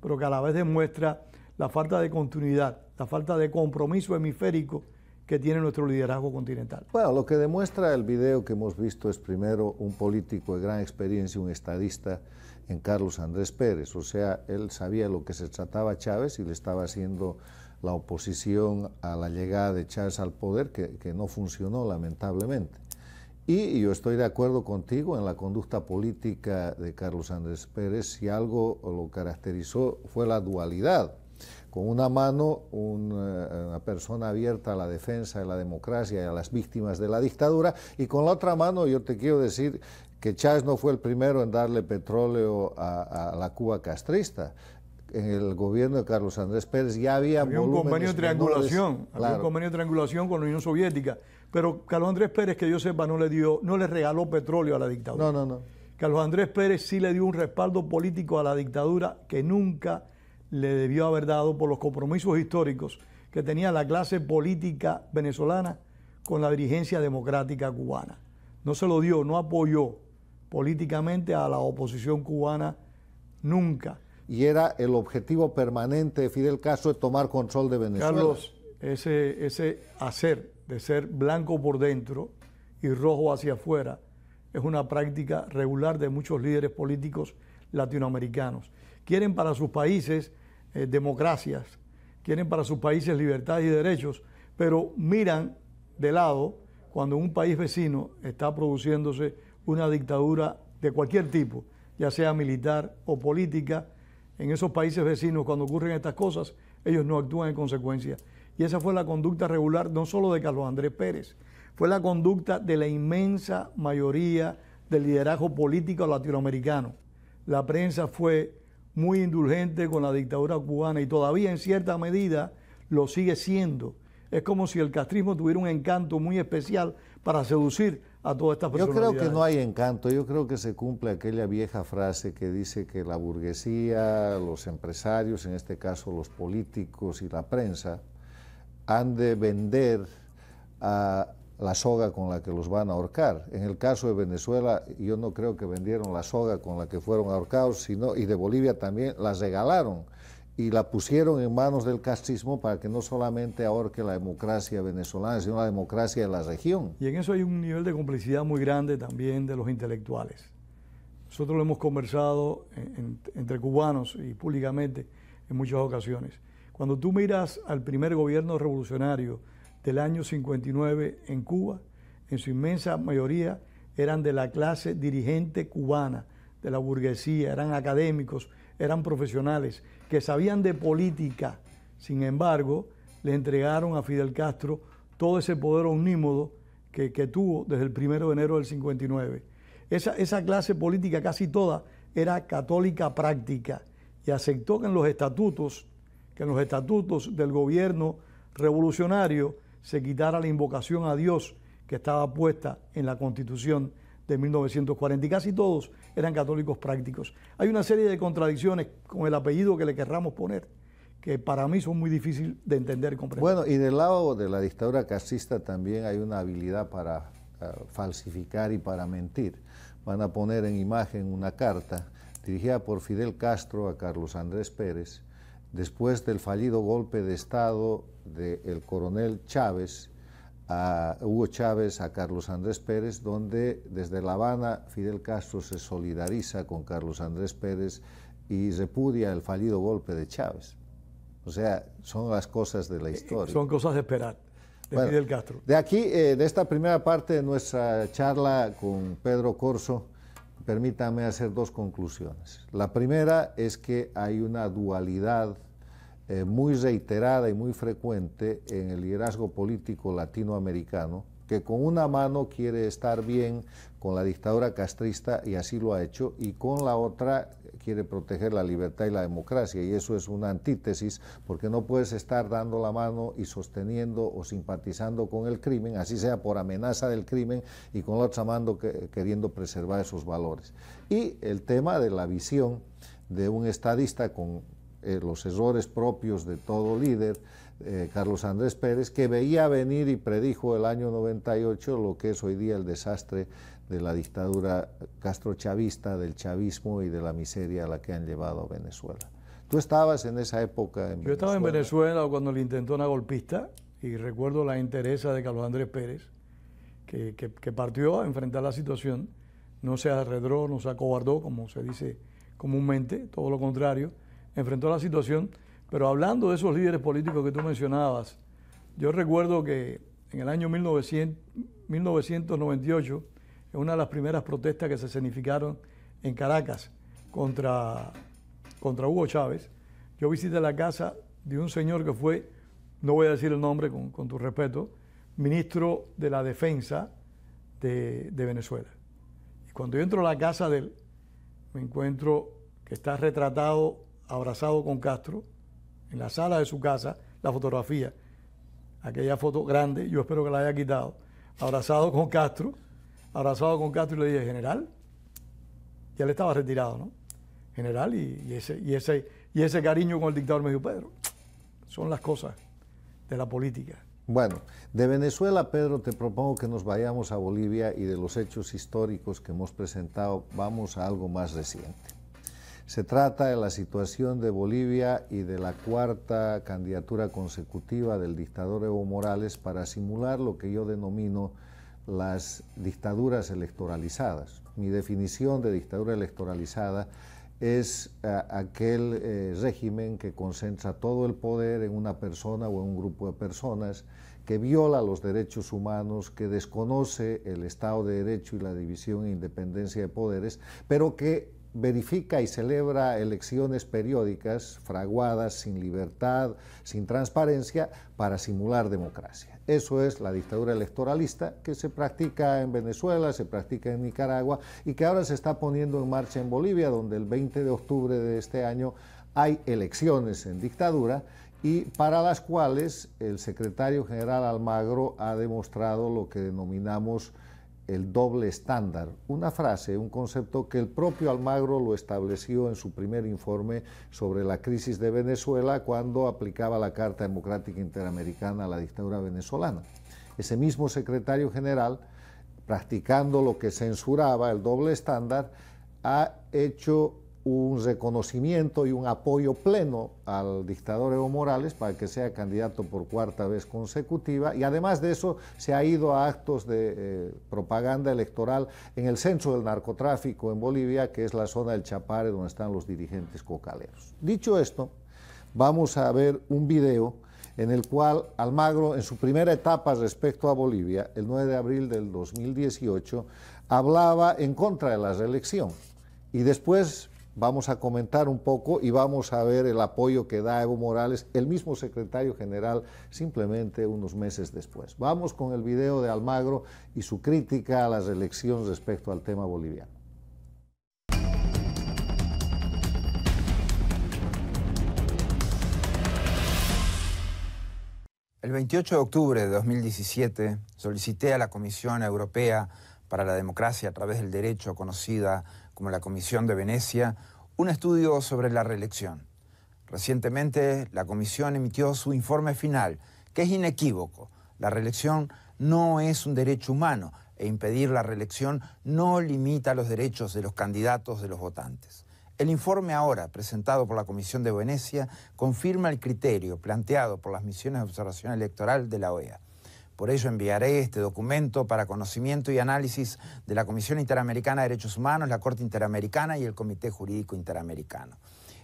pero que a la vez demuestra la falta de continuidad, la falta de compromiso hemisférico que tiene nuestro liderazgo continental. Bueno, lo que demuestra el video que hemos visto es primero un político de gran experiencia, un estadista en Carlos Andrés Pérez. O sea, él sabía lo que se trataba a Chávez y le estaba haciendo la oposición a la llegada de Chávez al poder, que no funcionó lamentablemente. Y yo estoy de acuerdo contigo en la conducta política de Carlos Andrés Pérez. Si algo lo caracterizó fue la dualidad. Con una mano, una persona abierta a la defensa de la democracia y a las víctimas de la dictadura, y con la otra mano yo te quiero decir que Chávez no fue el primero en darle petróleo a la Cuba castrista. En el gobierno de Carlos Andrés Pérez ya había un convenio de triangulación, claro. Había un convenio de triangulación con la Unión Soviética, pero Carlos Andrés Pérez, que yo sepa, no le regaló petróleo a la dictadura. No. Carlos Andrés Pérez sí le dio un respaldo político a la dictadura que nunca le debió haber dado por los compromisos históricos que tenía la clase política venezolana con la dirigencia democrática cubana. No se lo dio, no apoyó políticamente a la oposición cubana nunca. Y era el objetivo permanente de Fidel Castro de tomar control de Venezuela. Carlos, ese hacer de ser blanco por dentro y rojo hacia afuera es una práctica regular de muchos líderes políticos latinoamericanos. Quieren para sus países democracias, quieren para sus países libertades y derechos, pero miran de lado cuando en un país vecino está produciéndose una dictadura de cualquier tipo, ya sea militar o política, en esos países vecinos, cuando ocurren estas cosas, ellos no actúan en consecuencia. Y esa fue la conducta regular, no solo de Carlos Andrés Pérez, fue la conducta de la inmensa mayoría del liderazgo político latinoamericano. La prensa fue muy indulgente con la dictadura cubana y todavía en cierta medida lo sigue siendo. Es como si el castrismo tuviera un encanto muy especial para seducir a todas estas personalidades. Yo creo que no hay encanto, yo creo que se cumple aquella vieja frase que dice que la burguesía, los empresarios, en este caso los políticos y la prensa, han de vender a la soga con la que los van a ahorcar. En el caso de Venezuela, yo no creo que vendieron la soga con la que fueron ahorcados, sino, y de Bolivia también, las regalaron y la pusieron en manos del castrismo para que no solamente ahorque la democracia venezolana, sino la democracia de la región. Y en eso hay un nivel de complicidad muy grande también de los intelectuales. Nosotros lo hemos conversado entre cubanos y públicamente en muchas ocasiones. Cuando tú miras al primer gobierno revolucionario del año 59 en Cuba, en su inmensa mayoría eran de la clase dirigente cubana, de la burguesía, eran académicos, eran profesionales que sabían de política. Sin embargo, le entregaron a Fidel Castro todo ese poder omnímodo que tuvo desde el 1 de enero del 59. Esa clase política casi toda era católica práctica y aceptó que en los estatutos del gobierno revolucionario se quitara la invocación a Dios que estaba puesta en la Constitución de 1940, y casi todos eran católicos prácticos. Hay una serie de contradicciones con el apellido que le querramos poner, que para mí son muy difíciles de entender y comprender. Bueno, y del lado de la dictadura castrista también hay una habilidad para falsificar y para mentir. Van a poner en imagen una carta dirigida por Fidel Castro a Carlos Andrés Pérez, después del fallido golpe de Estado del coronel Chávez, a Hugo Chávez, a Carlos Andrés Pérez, donde desde La Habana Fidel Castro se solidariza con Carlos Andrés Pérez y repudia el fallido golpe de Chávez. O sea, son las cosas de la historia. Son cosas de esperar, de Fidel Castro. De aquí, de esta primera parte de nuestra charla con Pedro Corzo, permítame hacer dos conclusiones. La primera es que hay una dualidad muy reiterada y muy frecuente en el liderazgo político latinoamericano, que con una mano quiere estar bien con la dictadura castrista, y así lo ha hecho, y con la otra quiere proteger la libertad y la democracia, y eso es una antítesis, porque no puedes estar dando la mano y sosteniendo o simpatizando con el crimen, así sea por amenaza del crimen, y con la otra mano queriendo preservar esos valores. Y el tema de la visión de un estadista con los errores propios de todo líder, Carlos Andrés Pérez, que veía venir y predijo el año 98 lo que es hoy día el desastre de la dictadura castrochavista, del chavismo y de la miseria a la que han llevado a Venezuela. ¿Tú estabas en esa época en Venezuela? Yo estaba en Venezuela cuando le intentó una golpista, y recuerdo la entereza de Carlos Andrés Pérez, que partió a enfrentar la situación, no se arredró, no se acobardó, como se dice comúnmente, todo lo contrario, enfrentó la situación. Pero hablando de esos líderes políticos que tú mencionabas, yo recuerdo que en el año 1998, en una de las primeras protestas que se escenificaron en Caracas contra Hugo Chávez, yo visité la casa de un señor que fue, no voy a decir el nombre con tu respeto, ministro de la Defensa de Venezuela. Y cuando yo entro a la casa de él, me encuentro que está retratado, abrazado con Castro, en la sala de su casa, la fotografía, aquella foto grande, yo espero que la haya quitado, abrazado con Castro, y le dije, general, ya le estaba retirado, ¿no? General, y ese cariño con el dictador, me dijo, Pedro, son las cosas de la política. Bueno, de Venezuela, Pedro, te propongo que nos vayamos a Bolivia, y de los hechos históricos que hemos presentado vamos a algo más reciente. Se trata de la situación de Bolivia y de la cuarta candidatura consecutiva del dictador Evo Morales para simular lo que yo denomino las dictaduras electoralizadas. Mi definición de dictadura electoralizada es aquel régimen que concentra todo el poder en una persona o en un grupo de personas, que viola los derechos humanos, que desconoce el Estado de Derecho y la división e independencia de poderes, pero que verifica y celebra elecciones periódicas, fraguadas, sin libertad, sin transparencia, para simular democracia. Eso es la dictadura electoralista que se practica en Venezuela, se practica en Nicaragua y que ahora se está poniendo en marcha en Bolivia, donde el 20 de octubre de este año hay elecciones en dictadura y para las cuales el secretario general Almagro ha demostrado lo que denominamos el doble estándar, una frase, un concepto que el propio Almagro lo estableció en su primer informe sobre la crisis de Venezuela cuando aplicaba la Carta Democrática Interamericana a la dictadura venezolana. Ese mismo secretario general, practicando lo que censuraba, el doble estándar, ha hecho un reconocimiento y un apoyo pleno al dictador Evo Morales para que sea candidato por cuarta vez consecutiva y además de eso se ha ido a actos de propaganda electoral en el centro del narcotráfico en Bolivia, que es la zona del Chapare donde están los dirigentes cocaleros. Dicho esto, vamos a ver un video en el cual Almagro, en su primera etapa respecto a Bolivia, el 9 de abril del 2018, hablaba en contra de la reelección y después vamos a comentar un poco y vamos a ver el apoyo que da Evo Morales, el mismo secretario general, simplemente unos meses después. Vamos con el video de Almagro y su crítica a la reelección respecto al tema boliviano. El 28 de octubre de 2017 solicité a la Comisión Europea para la Democracia a través del Derecho, conocida como la Comisión de Venecia, un estudio sobre la reelección. Recientemente, la Comisión emitió su informe final, que es inequívoco. La reelección no es un derecho humano e impedir la reelección no limita los derechos de los candidatos de los votantes. El informe ahora, presentado por la Comisión de Venecia, confirma el criterio planteado por las misiones de observación electoral de la OEA. Por ello enviaré este documento para conocimiento y análisis de la Comisión Interamericana de Derechos Humanos, la Corte Interamericana y el Comité Jurídico Interamericano.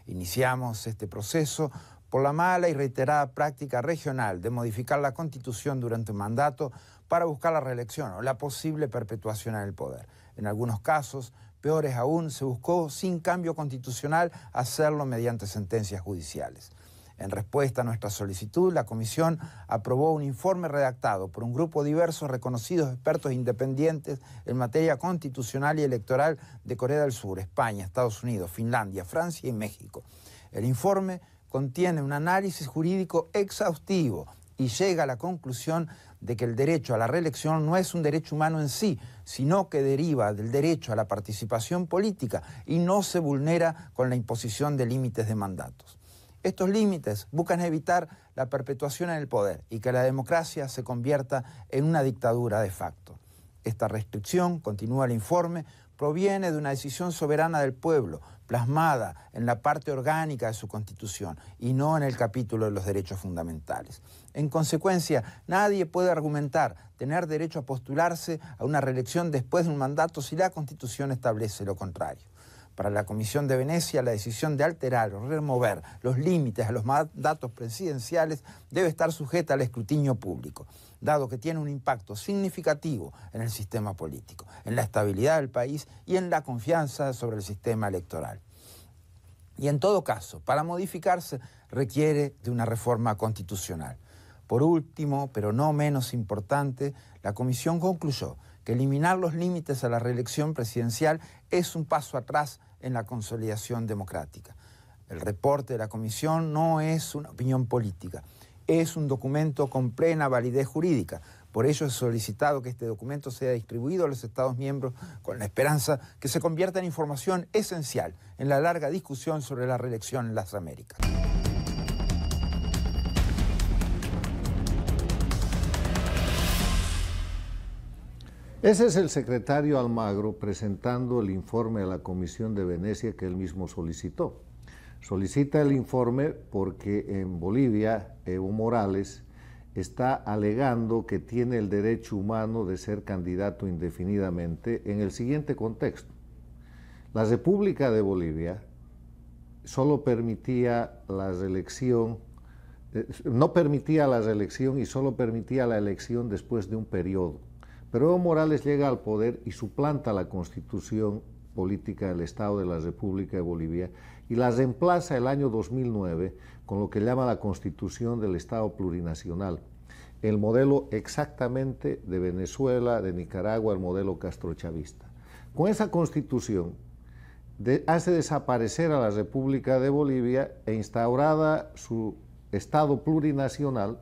Iniciamos este proceso por la mala y reiterada práctica regional de modificar la Constitución durante un mandato para buscar la reelección o la posible perpetuación en el poder. En algunos casos, peores aún, se buscó sin cambio constitucional hacerlo mediante sentencias judiciales. En respuesta a nuestra solicitud, la Comisión aprobó un informe redactado por un grupo diverso de reconocidos expertos independientes en materia constitucional y electoral de Corea del Sur, España, Estados Unidos, Finlandia, Francia y México. El informe contiene un análisis jurídico exhaustivo y llega a la conclusión de que el derecho a la reelección no es un derecho humano en sí, sino que deriva del derecho a la participación política y no se vulnera con la imposición de límites de mandatos. Estos límites buscan evitar la perpetuación en el poder y que la democracia se convierta en una dictadura de facto. Esta restricción, continúa el informe, proviene de una decisión soberana del pueblo, plasmada en la parte orgánica de su Constitución y no en el capítulo de los derechos fundamentales. En consecuencia, nadie puede argumentar tener derecho a postularse a una reelección después de un mandato si la Constitución establece lo contrario. Para la Comisión de Venecia, la decisión de alterar o remover los límites a los mandatos presidenciales debe estar sujeta al escrutinio público, dado que tiene un impacto significativo en el sistema político, en la estabilidad del país y en la confianza sobre el sistema electoral. Y en todo caso, para modificarse, requiere de una reforma constitucional. Por último, pero no menos importante, la Comisión concluyó que eliminar los límites a la reelección presidencial es un paso atrás en la consolidación democrática. El reporte de la Comisión no es una opinión política, es un documento con plena validez jurídica. Por ello he solicitado que este documento sea distribuido a los Estados miembros con la esperanza que se convierta en información esencial en la larga discusión sobre la reelección en las Américas. Ese es el secretario Almagro presentando el informe a la Comisión de Venecia que él mismo solicitó. Solicita el informe porque en Bolivia Evo Morales está alegando que tiene el derecho humano de ser candidato indefinidamente en el siguiente contexto. La República de Bolivia solo permitía la reelección, no permitía la reelección y solo permitía la elección después de un periodo. Pero Evo Morales llega al poder y suplanta la Constitución política del Estado de la República de Bolivia y la reemplaza el año 2009 con lo que llama la Constitución del Estado Plurinacional, el modelo exactamente de Venezuela, de Nicaragua, el modelo castrochavista. Con esa Constitución hace desaparecer a la República de Bolivia e instaurada su Estado plurinacional,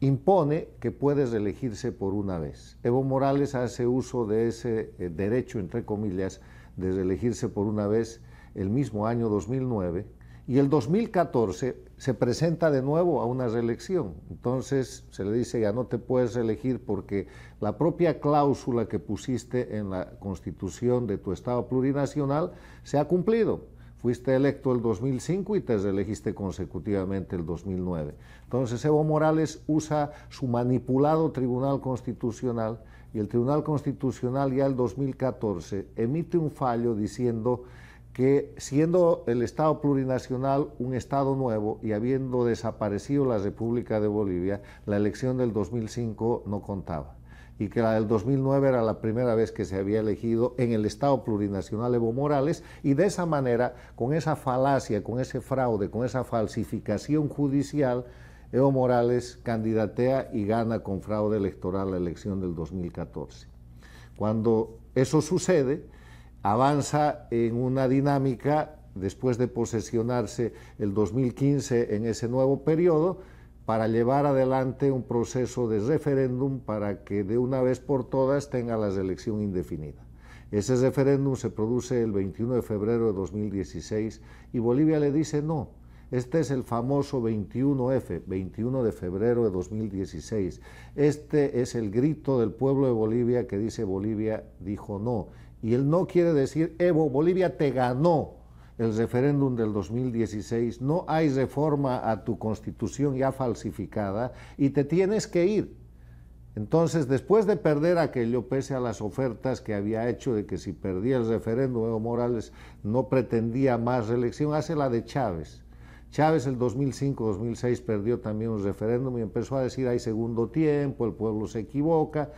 impone que puedes elegirse por una vez. Evo Morales hace uso de ese derecho, entre comillas, de elegirse por una vez el mismo año 2009, y el 2014 se presenta de nuevo a una reelección. Entonces se le dice, ya no te puedes reelegir porque la propia cláusula que pusiste en la Constitución de tu Estado plurinacional se ha cumplido. Fuiste electo el 2005 y te reelegiste consecutivamente el 2009. Entonces Evo Morales usa su manipulado Tribunal Constitucional, y el Tribunal Constitucional ya el 2014 emite un fallo diciendo que, siendo el Estado plurinacional un Estado nuevo y habiendo desaparecido la República de Bolivia, la elección del 2005 no contaba, y que la del 2009 era la primera vez que se había elegido en el Estado plurinacional Evo Morales, y de esa manera, con esa falacia, con ese fraude, con esa falsificación judicial, Evo Morales candidatea y gana con fraude electoral la elección del 2014. Cuando eso sucede, avanza en una dinámica, después de posesionarse el 2015 en ese nuevo periodo, para llevar adelante un proceso de referéndum para que de una vez por todas tenga la reelección indefinida. Ese referéndum se produce el 21 de febrero de 2016 y Bolivia le dice no. Este es el famoso 21F, 21 de febrero de 2016. Este es el grito del pueblo de Bolivia que dice Bolivia dijo no. Y el no quiere decir, Evo, Bolivia te ganó el referéndum del 2016, no hay reforma a tu constitución ya falsificada y te tienes que ir. Entonces, después de perder aquello, pese a las ofertas que había hecho de que si perdía el referéndum, Evo Morales no pretendía más reelección, hace la de Chávez. Chávez el 2005-2006 perdió también un referéndum y empezó a decir hay segundo tiempo, el pueblo se equivoca,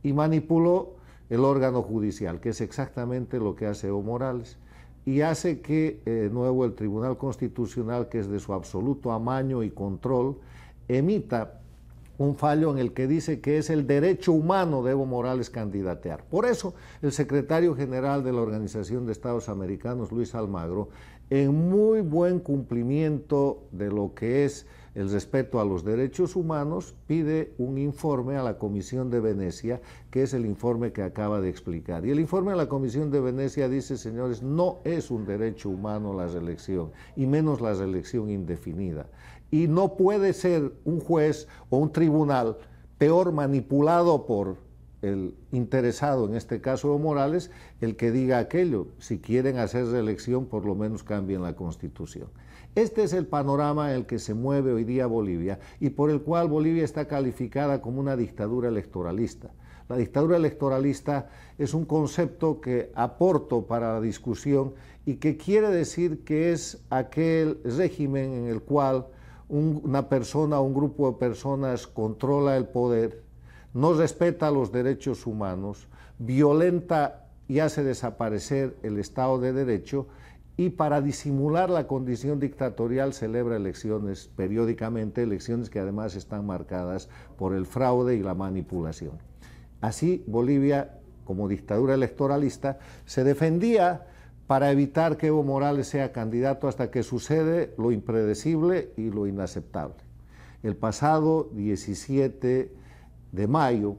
y manipuló el órgano judicial, que es exactamente lo que hace Evo Morales, y hace que de nuevo el Tribunal Constitucional, que es de su absoluto amaño y control, emita un fallo en el que dice que es el derecho humano de Evo Morales candidatear. Por eso, el secretario general de la Organización de Estados Americanos, Luis Almagro, en muy buen cumplimiento de lo que es el respeto a los derechos humanos, pide un informe a la Comisión de Venecia, que es el informe que acaba de explicar. Y el informe de la Comisión de Venecia dice, señores, no es un derecho humano la reelección, y menos la reelección indefinida. Y no puede ser un juez o un tribunal, peor manipulado por el interesado, en este caso Evo Morales, el que diga aquello. Si quieren hacer reelección, por lo menos cambien la Constitución. Este es el panorama en el que se mueve hoy día Bolivia y por el cual Bolivia está calificada como una dictadura electoralista. La dictadura electoralista es un concepto que aporto para la discusión y que quiere decir que es aquel régimen en el cual una persona o un grupo de personas controla el poder, no respeta los derechos humanos, violenta y hace desaparecer el Estado de Derecho, y para disimular la condición dictatorial celebra elecciones periódicamente, elecciones que además están marcadas por el fraude y la manipulación. Así Bolivia, como dictadura electoralista, se defendía para evitar que Evo Morales sea candidato hasta que sucede lo impredecible y lo inaceptable. El pasado 17 de mayo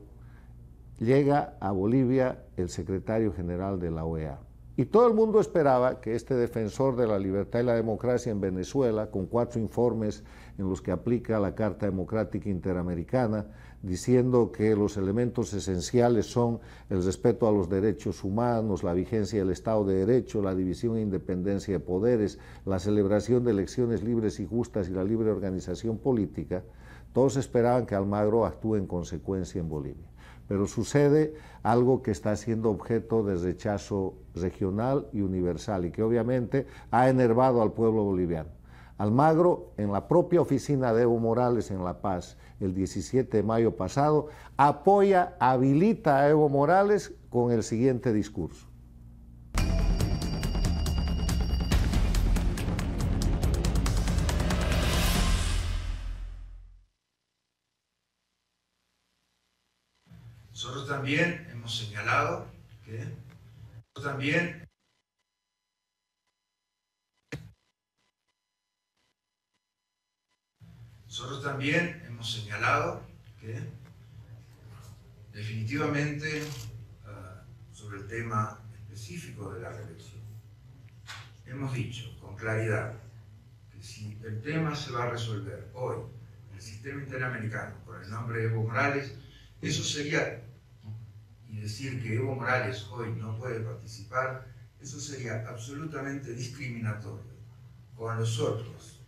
llega a Bolivia el secretario general de la OEA. Y todo el mundo esperaba que este defensor de la libertad y la democracia en Venezuela, con 4 informes en los que aplica la Carta Democrática Interamericana, diciendo que los elementos esenciales son el respeto a los derechos humanos, la vigencia del Estado de Derecho, la división e independencia de poderes, la celebración de elecciones libres y justas y la libre organización política, todos esperaban que Almagro actúe en consecuencia en Bolivia. Pero sucede algo que está siendo objeto de rechazo regional y universal y que obviamente ha enervado al pueblo boliviano. Almagro, en la propia oficina de Evo Morales en La Paz, el 17 de mayo pasado, habilita a Evo Morales con el siguiente discurso. Nosotros también hemos señalado que definitivamente sobre el tema específico de la reelección hemos dicho con claridad que si el tema se va a resolver hoy en el sistema interamericano con el nombre de Evo Morales, eso sería, y decir que Evo Morales hoy no puede participar, eso sería absolutamente discriminatorio con los otros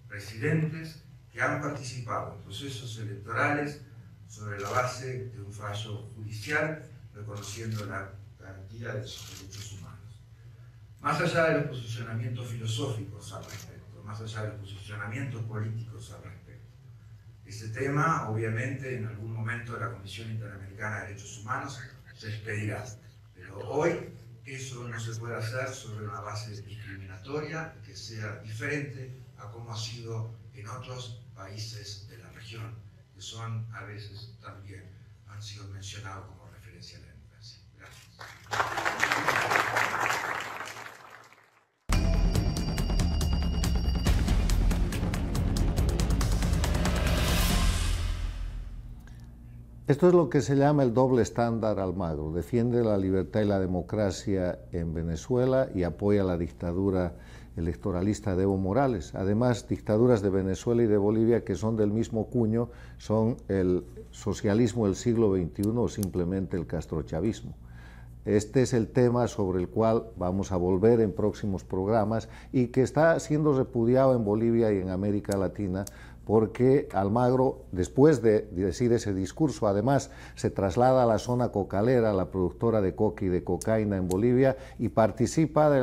presidentes que han participado en procesos electorales sobre la base de un fallo judicial reconociendo la garantía de sus derechos humanos. Más allá de los posicionamientos filosóficos al respecto, más allá de los posicionamientos políticos al respecto, ese tema, obviamente, en algún momento la Comisión Interamericana de Derechos Humanos se expedirá, pero hoy eso no se puede hacer sobre una base discriminatoria que sea diferente a como ha sido en otros países de la región, que son a veces también han sido mencionados como referencia a la democracia. Gracias. Esto es lo que se llama el doble estándar Almagro. Defiende la libertad y la democracia en Venezuela y apoya la dictadura electoralista de Evo Morales. Además, dictaduras de Venezuela y de Bolivia que son del mismo cuño son el socialismo del siglo XXI o simplemente el castrochavismo. Este es el tema sobre el cual vamos a volver en próximos programas y que está siendo repudiado en Bolivia y en América Latina porque Almagro, después de decir ese discurso, además se traslada a la zona cocalera, la productora de coca y de cocaína en Bolivia, y participa de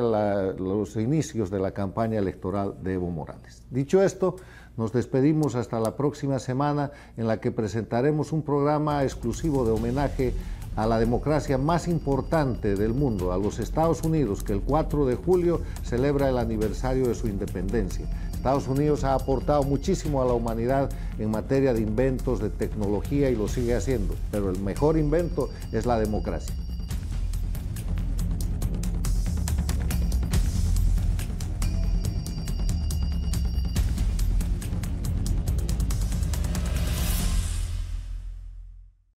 los inicios de la campaña electoral de Evo Morales. Dicho esto, nos despedimos hasta la próxima semana, en la que presentaremos un programa exclusivo de homenaje a la democracia más importante del mundo, a los Estados Unidos, que el 4 de julio celebra el aniversario de su independencia. Estados Unidos ha aportado muchísimo a la humanidad en materia de inventos, de tecnología, y lo sigue haciendo, pero el mejor invento es la democracia.